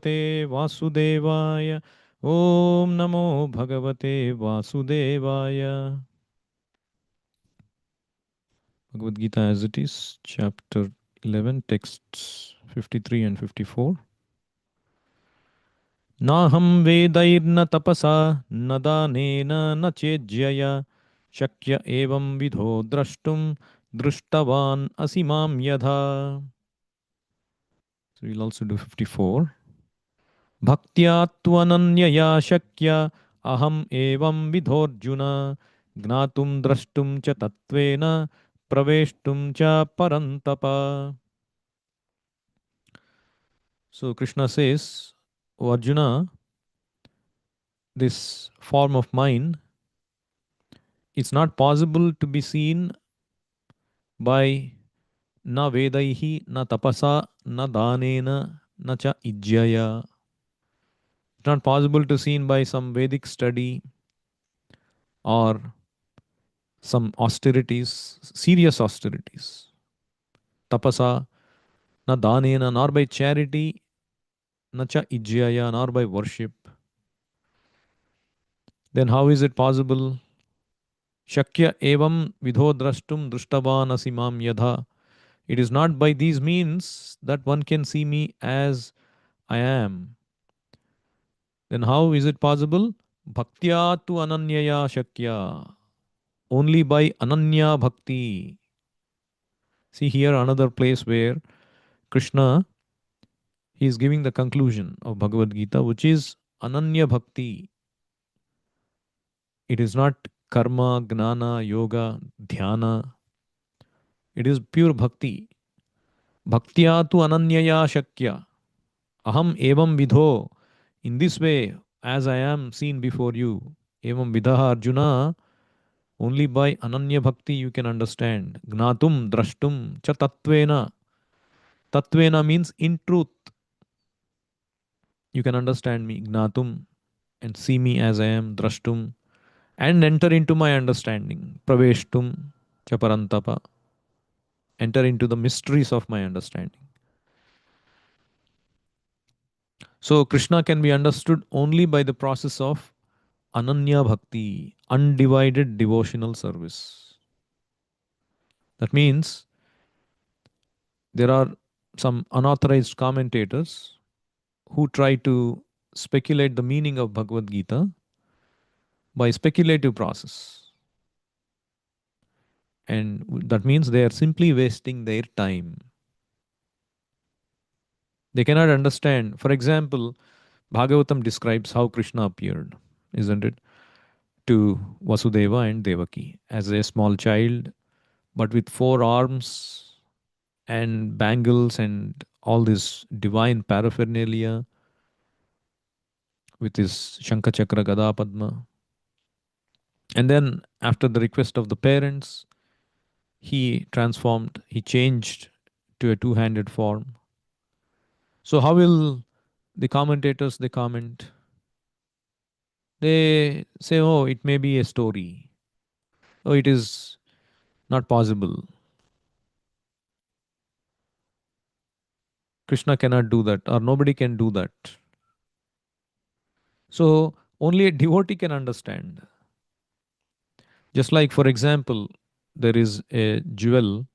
Vasudevaya. Om Namo Bhagavate Vasudevaya. Bhagavad Gita as it is, chapter 11, texts 53 and 54. Naham vedairna tapasa nadanena na chejyaya shakya evam vidho drashtum drushtavan asimam yadha. So we'll also do 54. Bhaktya tvananyaya shakya aham evam vidhorjuna gnatum drashtum cha tatvena praveshtum cha parantapa. So Krishna says, O Arjuna, this form of mine, it's not possible to be seen by na vedaihi, na tapasa, na danena, na cha ijjaya. It's not possible to seen by some Vedic study or some austerities, serious austerities. Tapasa, na danena, nor by charity, na cha ijjaya, nor by worship. Then how is it possible? Shakya evam vidho drashtum drushtavan asimam yadha. It is not by these means that one can see me as I am. Then how is it possible? Bhaktya tu ananyaya shakya. Only by ananya bhakti. See here another place where Krishna, he is giving the conclusion of Bhagavad Gita, which is ananya bhakti. It is not karma, gnana, yoga, dhyana. It is pure bhakti. Bhaktya tu ananyaya shakya. Aham evam vidho. In this way, as I am seen before you, evam vidaha Arjuna, only by ananya bhakti you can understand. Gnatum, drashtum, cha tatvena. Tatvena means in truth. You can understand me, Gnatum, and see me as I am, drashtum, and enter into my understanding. Praveshtum, cha parantapa. Enter into the mysteries of my understanding. So Krishna can be understood only by the process of Ananya Bhakti, undivided devotional service. That means there are some unauthorized commentators who try to speculate the meaning of Bhagavad Gita by speculative process. And that means they are simply wasting their time. They cannot understand. For example, Bhagavatam describes how Krishna appeared, isn't it? To Vasudeva and Devaki as a small child, but with four arms and bangles and all this divine paraphernalia with his Shankha Chakra Gada Padma. And then, after the request of the parents, he transformed, he changed to a two-handed form. So, how will the commentators they comment? They say, oh, it may be a story. Oh, it is not possible. Krishna cannot do that, or nobody can do that. So, only a devotee can understand. Just like, for example, there is a jewel,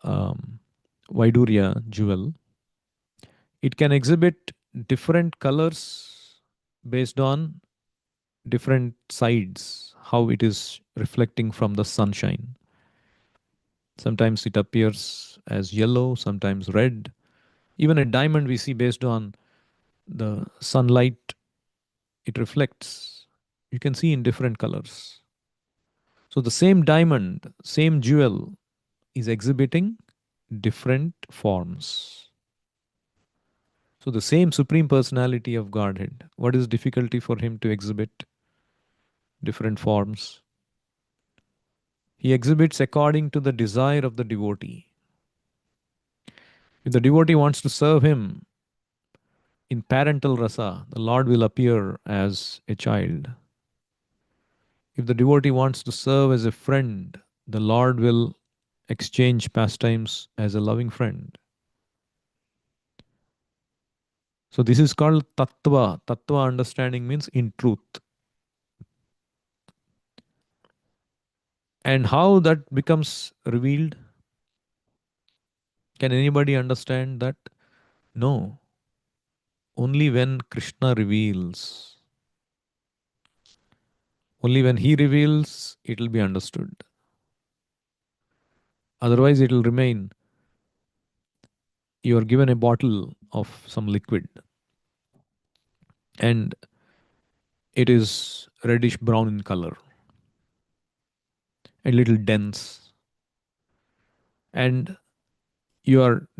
um, Vaidurya jewel. It can exhibit different colors based on different sides, how it is reflecting from the sunshine. Sometimes it appears as yellow, sometimes red. Even a diamond we see based on the sunlight, it reflects. You can see in different colors. So the same diamond, same jewel is exhibiting different forms. So the same Supreme Personality of Godhead, what is difficulty for him to exhibit different forms? He exhibits according to the desire of the devotee. If the devotee wants to serve him in parental rasa, the Lord will appear as a child. If the devotee wants to serve as a friend, the Lord will exchange pastimes as a loving friend. So this is called tattva. Tattva understanding means in truth. And how that becomes revealed? Can anybody understand that? No. Only when Krishna reveals. Only when he reveals, it will be understood. Otherwise, it will remain. You are given a bottle of some liquid and it is reddish brown in color, a little dense. And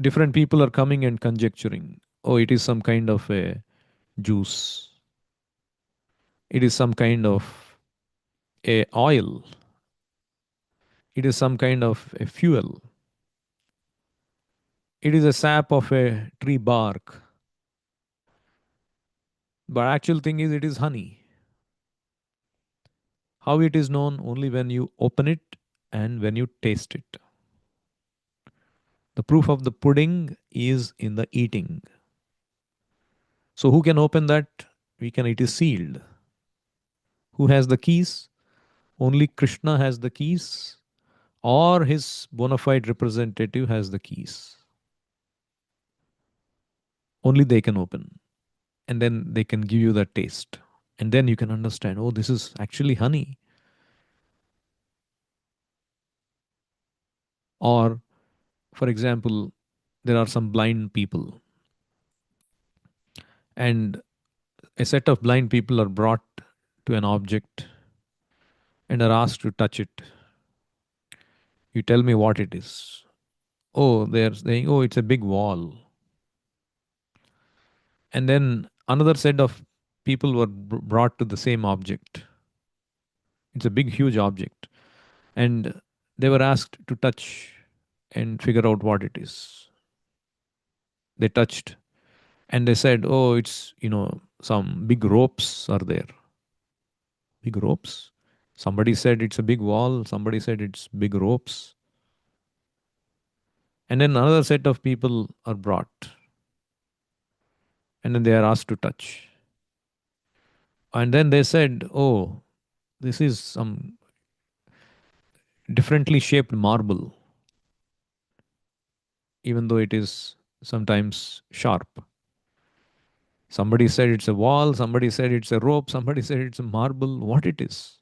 different people are coming and conjecturing, oh, it is some kind of a juice. It is some kind of a oil. It is some kind of a fuel. It is a sap of a tree bark. But actual thing is it is honey. How it is known? Only when you open it and when you taste it. The proof of the pudding is in the eating. So who can open that? We can. It is sealed. Who has the keys? Only Krishna has the keys, or his bona fide representative has the keys. Only they can open. And then they can give you the taste. And then you can understand, oh, this is actually honey. Or, for example, there are some blind people, and a set of blind people are brought to an object and are asked to touch it. You tell me what it is. Oh, they're saying, oh, it's a big wall. And then another set of people were brought to the same object. It's a big, huge object. And they were asked to touch and figure out what it is. They touched and they said, oh, it's, some big ropes are there. Big ropes. Somebody said it's a big wall. Somebody said it's big ropes. And then another set of people are brought. And then they are asked to touch. And then they said, oh, this is some differently shaped marble, even though it is sometimes sharp. Somebody said it's a wall, somebody said it's a rope, somebody said it's a marble. What it is?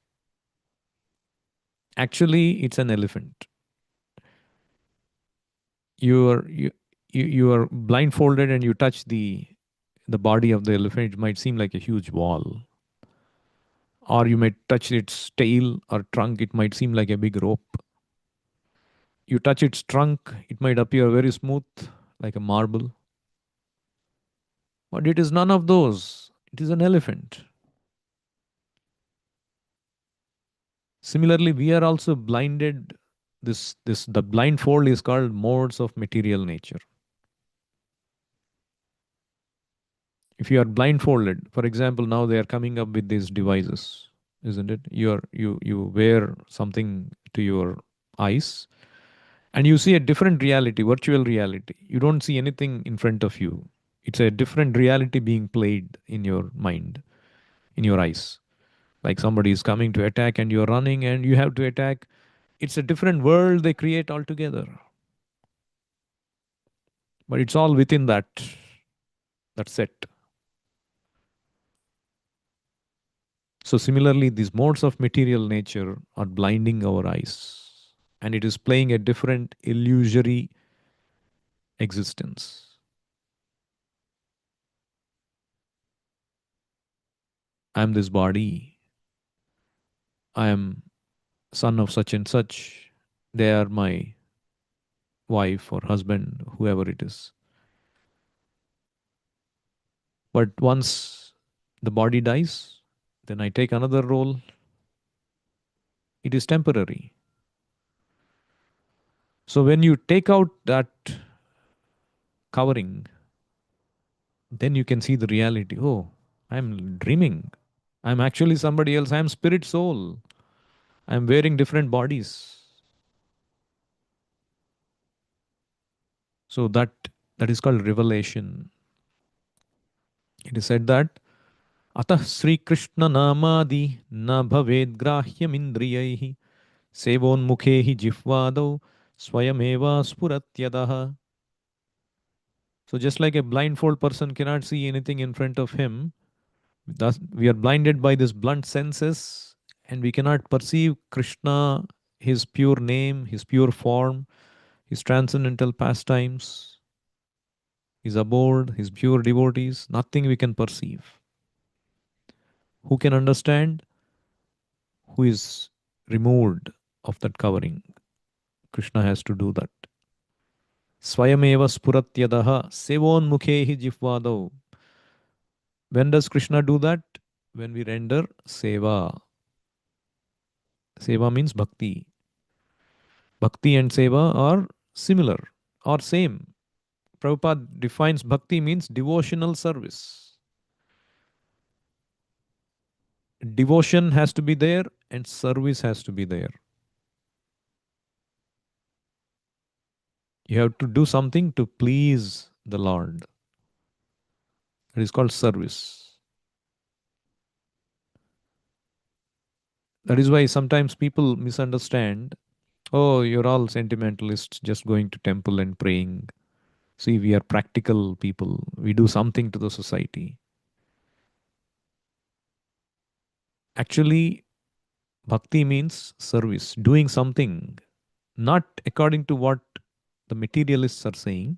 Actually, it's an elephant. You are you are blindfolded and you touch the body of the elephant. It might seem like a huge wall, or you might touch its tail or trunk. It might seem like a big rope. You touch its trunk, it might appear very smooth, like a marble. But it is none of those. It is an elephant. Similarly, we are also blinded. The blindfold is called modes of material nature. If you are blindfolded, for example, now they are coming up with these devices, isn't it? You wear something to your eyes and you see a different reality, virtual reality. You don't see anything in front of you. It's a different reality being played in your mind, in your eyes. Like somebody is coming to attack and you're running and you have to attack. It's a different world they create altogether. But it's all within that set. So similarly, these modes of material nature are blinding our eyes. And it is playing a different illusory existence. I am this body. I am son of such and such. They are my wife or husband, whoever it is. But once the body dies, then I take another role. It is temporary. So when you take out that covering, then you can see the reality. Oh, I'm dreaming. I'm actually somebody else. I'm spirit soul. I'm wearing different bodies. So that is called revelation. It is said that Atah Sri Krishna Namadi na bhaved grahyam indriyaihi sevon mukhehi jihvadau swayameva spuratyadaha. So just like a blindfold person cannot see anything in front of him, thus we are blinded by this blunt senses and we cannot perceive Krishna, his pure name, his pure form, his transcendental pastimes, his abode, his pure devotees, nothing we can perceive. Who can understand? Who is removed of that covering? Krishna has to do that. Swayameva spuratyadaha sevon mukhehi jihvadau. When does Krishna do that? When we render seva. Seva means bhakti. Bhakti and seva are similar or same. Prabhupada defines bhakti means devotional service. Devotion has to be there and service has to be there. You have to do something to please the Lord. It is called service. That is why sometimes people misunderstand. Oh, you're all sentimentalists just going to temple and praying. See, we are practical people. We do something to the society. Actually, bhakti means service, doing something, not according to what the materialists are saying,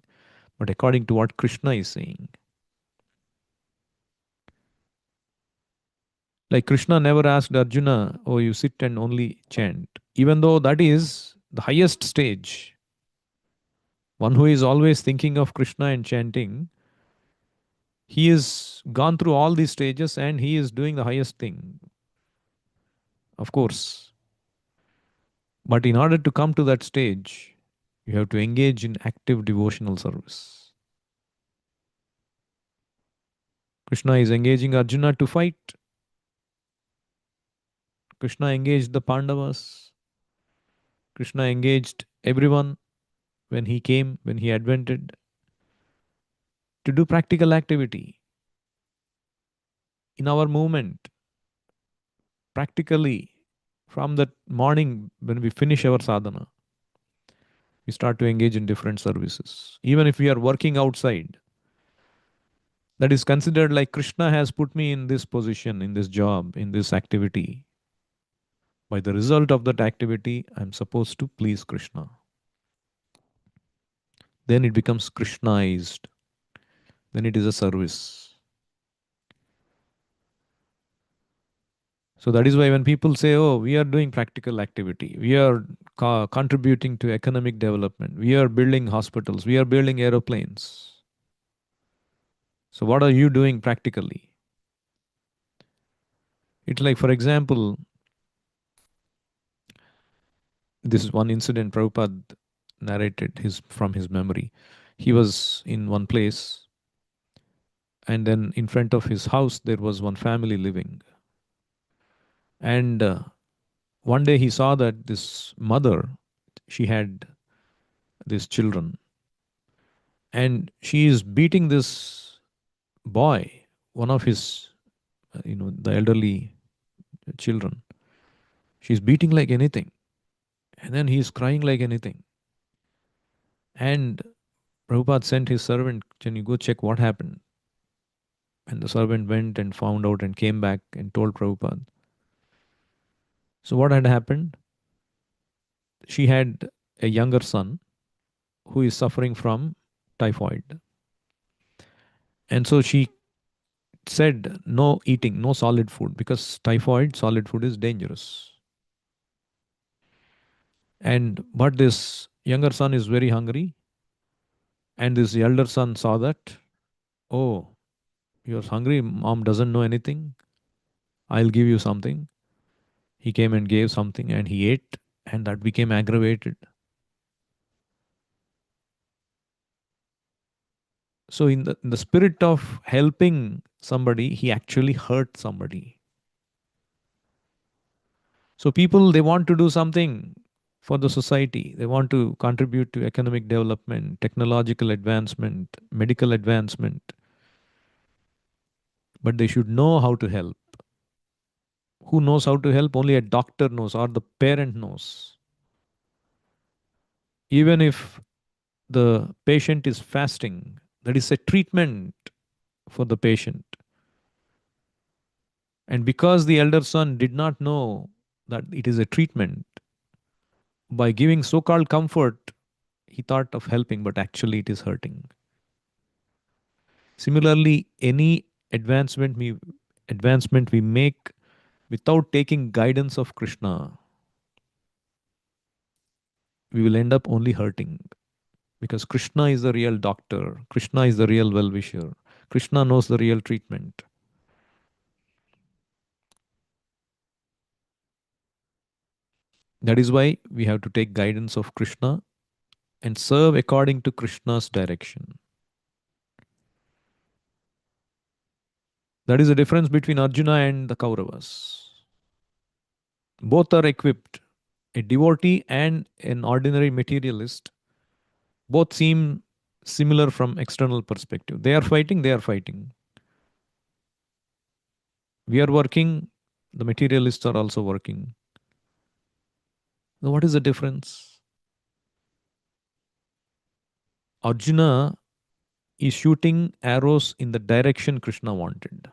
but according to what Krishna is saying. Like Krishna never asked Arjuna, oh, you sit and only chant, even though that is the highest stage. One who is always thinking of Krishna and chanting, he is gone through all these stages and he is doing the highest thing, of course. But in order to come to that stage, you have to engage in active devotional service. Krishna is engaging Arjuna to fight. Krishna engaged the Pandavas. Krishna engaged everyone when he came, when he advented, to do practical activity. In our movement, practically, from that morning when we finish our sadhana, we start to engage in different services. Even if we are working outside, that is considered like Krishna has put me in this position, in this job, in this activity. By the result of that activity, I'm supposed to please Krishna. Then it becomes Krishnaized. Then it is a service. So that is why when people say, oh, we are doing practical activity, we are contributing to economic development, we are building hospitals, we are building aeroplanes. So what are you doing practically? It's like, for example, this is one incident Prabhupada narrated from his memory. He was in one place, and then in front of his house there was one family living. And one day he saw that this mother, she had these children, and she is beating this boy, one of his, the elderly children. She's beating like anything, and then he's crying like anything. And Prabhupada sent his servant, can you go check what happened? And the servant went and found out and came back and told Prabhupada. So what had happened? She had a younger son who is suffering from typhoid. And so she said no eating, no solid food, because typhoid, solid food is dangerous. And but this younger son is very hungry, and this elder son saw that, oh, you're hungry, mom doesn't know anything. I'll give you something. He came and gave something and he ate, and that became aggravated. So in the spirit of helping somebody, he actually hurt somebody. So people, they want to do something for the society. They want to contribute to economic development, technological advancement, medical advancement. but they should know how to help. Who knows how to help? Only a doctor knows, or the parent knows. Even if the patient is fasting, that is a treatment for the patient. And because the elder son did not know that it is a treatment, by giving so called comfort, he thought of helping, but actually it is hurting. Similarly, any advancement we make without taking guidance of Krishna, we will end up only hurting. Because Krishna is the real doctor, Krishna is the real well wisher, Krishna knows the real treatment. That is why we have to take guidance of Krishna and serve according to Krishna's direction. That is the difference between Arjuna and the Kauravas. Both are equipped. A devotee and an ordinary materialist both seem similar from external perspective. They are fighting, they are fighting. We are working, the materialists are also working. So what is the difference? Arjuna is shooting arrows in the direction Krishna wanted.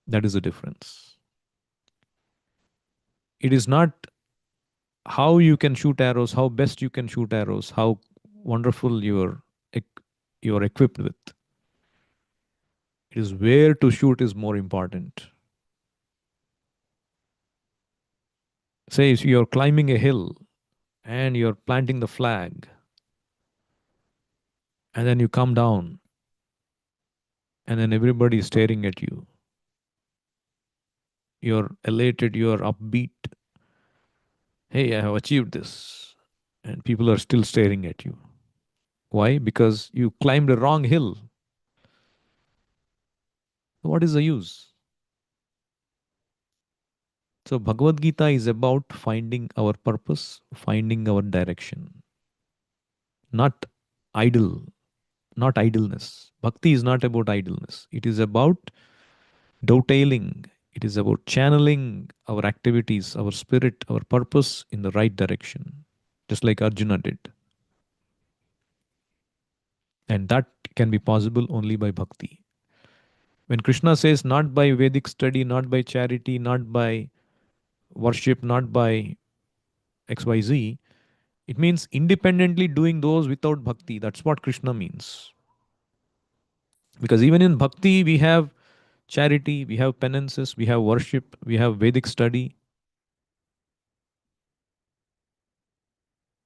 That is the difference. It is not how you can shoot arrows, how best you can shoot arrows, how wonderful you are equipped with. It is where to shoot is more important. Say if you're climbing a hill and you're planting the flag, and then you come down, and then everybody is staring at you. You're elated, you're upbeat. Hey, I have achieved this. And people are still staring at you. Why? Because you climbed a wrong hill. What is the use? So, Bhagavad Gita is about finding our purpose, finding our direction, not idle, not idleness. Bhakti is not about idleness. It is about dovetailing. It is about channeling our activities, our spirit, our purpose in the right direction, just like Arjuna did. And that can be possible only by bhakti. When Krishna says, not by Vedic study, not by charity, not by worship, not by XYZ, it means independently doing those without bhakti. That's what Krishna means. Because even in bhakti, we have charity, we have penances, we have worship, we have Vedic study.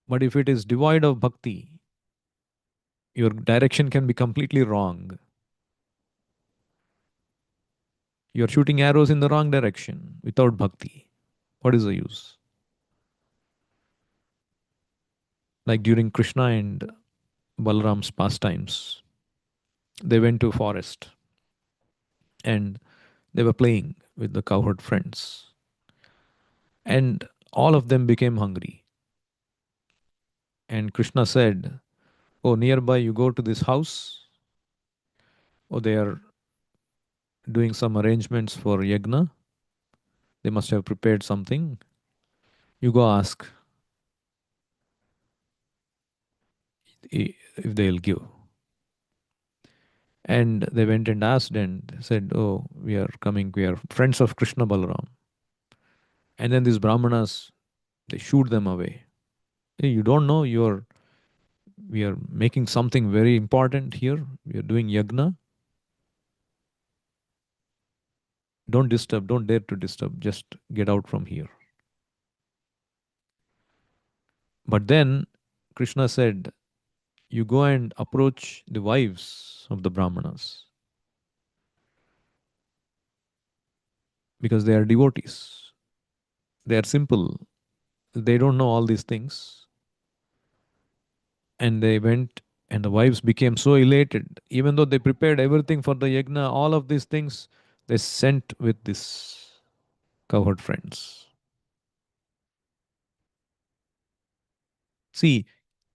But if it is devoid of bhakti, your direction can be completely wrong. You're shooting arrows in the wrong direction without bhakti. What is the use? Like during Krishna and Balaram's pastimes, they went to a forest and they were playing with the cowherd friends. And all of them became hungry. And Krishna said, oh, nearby you go to this house. Oh, they are doing some arrangements for yagna. They must have prepared something. You go ask if they'll give. And they went and asked and said, oh, we are coming, we are friends of Krishna Balaram. And then these Brahmanas, they shoot them away. Hey, you don't know we are making something very important here. We are doing yagna. Don't disturb, don't dare to disturb. Just get out from here. But then Krishna said, you go and approach the wives of the Brahmanas because they are devotees. They are simple. They don't know all these things. And they went, and the wives became so elated. Even though they prepared everything for the yagna, all of these things they sent with these cowherd friends. See,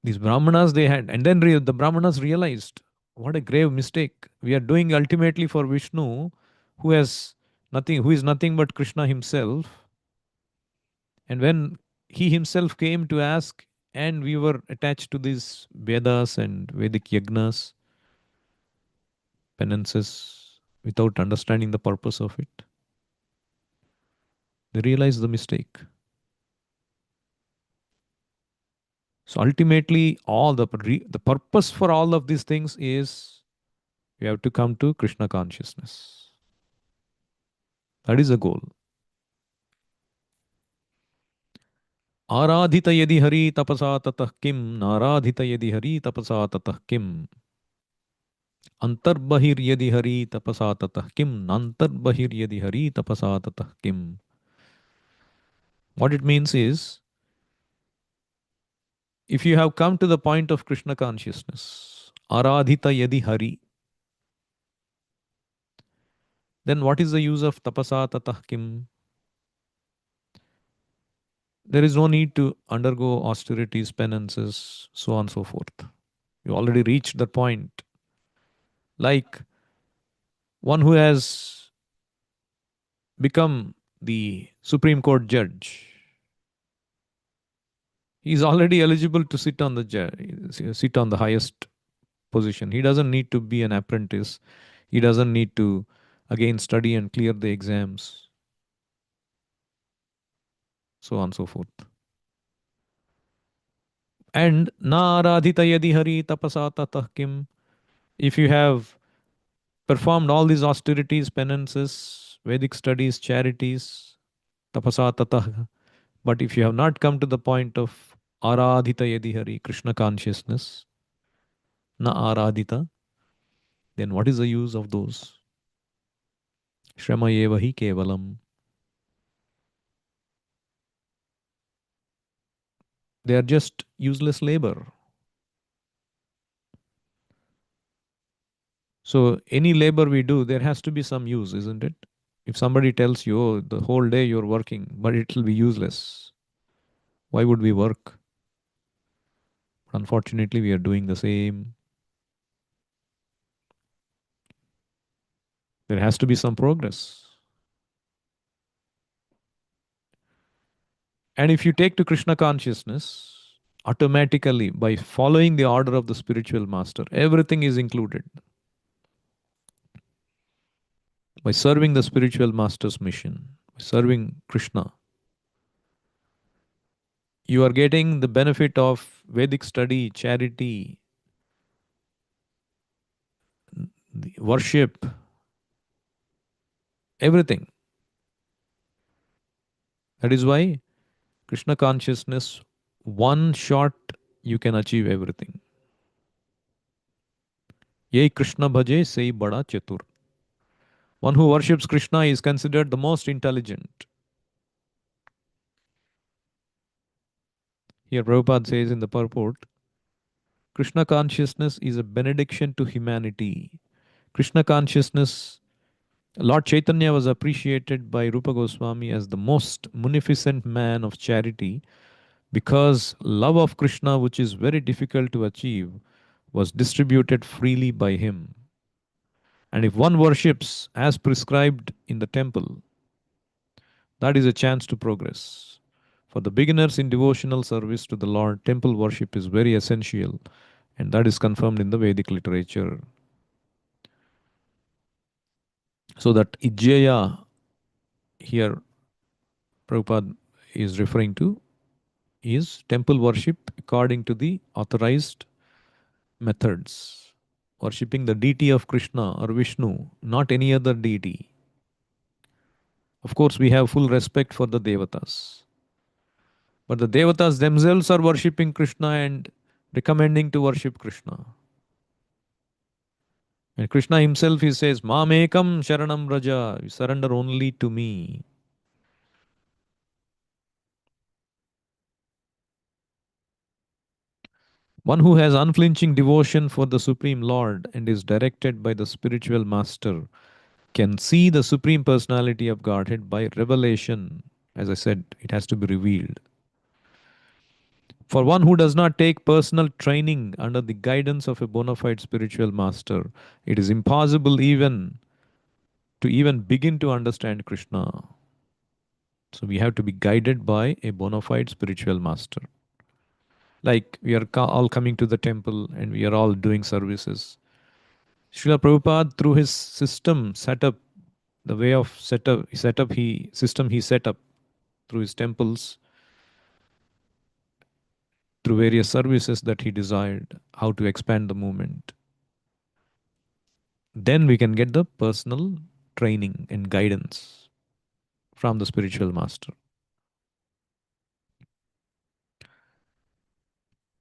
these Brahmanas they had, and then the Brahmanas realized, What a grave mistake. We are doing ultimately for Vishnu, who has nothing, who is nothing but Krishna himself. And when he himself came to ask, and we were attached to these Vedas and Vedic yagnas, penances, without understanding the purpose of it, they realized the mistake. So ultimately, the purpose for all of these things is we have to come to Krishna consciousness. That is the goal. आराधित यदि हरि तपसा ततः किम नाराधित यदि हरि तपसा ततः किम अंतर्बहिर्यदि हरि तपसा ततः किम नान्तर्बहिर्यदि हरि तपसा ततः किम. What it means is, if you have come to the point of Krishna consciousness, aradhita yadi hari, then what is the use of tapasa tatah kim? There is no need to undergo austerities, penances, so on and so forth. You already reached that point. Like one who has become the Supreme Court judge, he is already eligible to sit on the highest position. He doesn't need to be an apprentice. He doesn't need to again study and clear the exams, so on and so forth. And na aradhita yadi hari tapasa tatah kim. If you have performed all these austerities, penances, Vedic studies, charities, tapasa tatah, but if you have not come to the point of aradhita yadi hari, Krishna consciousness, na aradhita, then what is the use of those? Shrama eva hi kevalam. They are just useless labor. So any labor we do, there has to be some use, isn't it? If somebody tells you, oh, the whole day you're working, but it will be useless, why would we work? Unfortunately, we are doing the same. There has to be some progress. And if you take to Krishna consciousness, automatically, by following the order of the spiritual master, everything is included. By serving the spiritual master's mission, by serving Krishna, you are getting the benefit of Vedic study, charity, the worship, everything. That is why Krishna consciousness, one shot, you can achieve everything. Ye Krishna bhaje sei bada chatur. One who worships Krishna is considered the most intelligent. Here Prabhupada says in the purport, Krishna consciousness is a benediction to humanity. Krishna consciousness, Lord Chaitanya was appreciated by Rupa Goswami as the most munificent man of charity because love of Krishna, which is very difficult to achieve, was distributed freely by him. And if one worships as prescribed in the temple, that is a chance to progress. For the beginners in devotional service to the Lord, temple worship is very essential, and that is confirmed in the Vedic literature. So that Ijjaya here Prabhupada is referring to is temple worship according to the authorized methods. Worshipping the deity of Krishna or Vishnu, not any other deity. Of course, we have full respect for the devatas. But the devatas themselves are worshipping Krishna and recommending to worship Krishna. And Krishna himself, he says, Mamekam Sharanam Raja, you surrender only to me. One who has unflinching devotion for the Supreme Lord and is directed by the spiritual master can see the Supreme Personality of Godhead by revelation. As I said, it has to be revealed. For one who does not take personal training under the guidance of a bona fide spiritual master, it is impossible even to even begin to understand Krishna. So we have to be guided by a bona fide spiritual master. Like we are all coming to the temple and we are all doing services. Srila Prabhupada, through his system set up, the way of setup he system he set up through his temples, through various services that he desired, how to expand the movement. Then we can get the personal training and guidance from the spiritual master.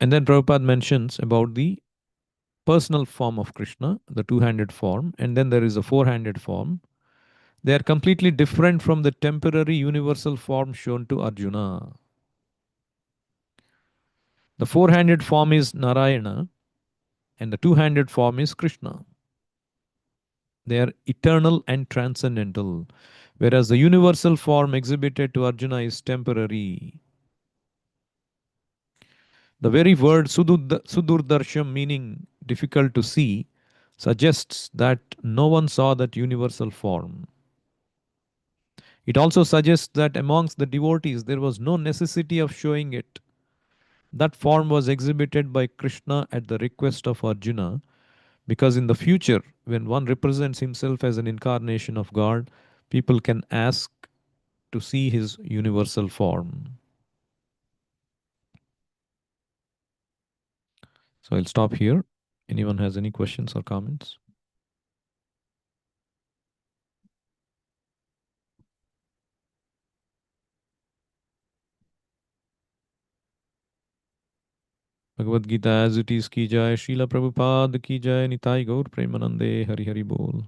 And then Prabhupada mentions about the personal form of Krishna, the two-handed form, and then there is a four-handed form. They are completely different from the temporary universal form shown to Arjuna. The four-handed form is Narayana, and the two-handed form is Krishna. They are eternal and transcendental, whereas the universal form exhibited to Arjuna is temporary. The very word Sudurdarsham, meaning difficult to see, suggests that no one saw that universal form. It also suggests that amongst the devotees there was no necessity of showing it. That form was exhibited by Krishna at the request of Arjuna, because in the future, when one represents himself as an incarnation of God, people can ask to see his universal form. So I'll stop here. Anyone has any questions or comments? Bhagavad Gita as it is ki jai, Srila Prabhupada ki jai, Nitai Gaur Premanande, Hari Hari Bol.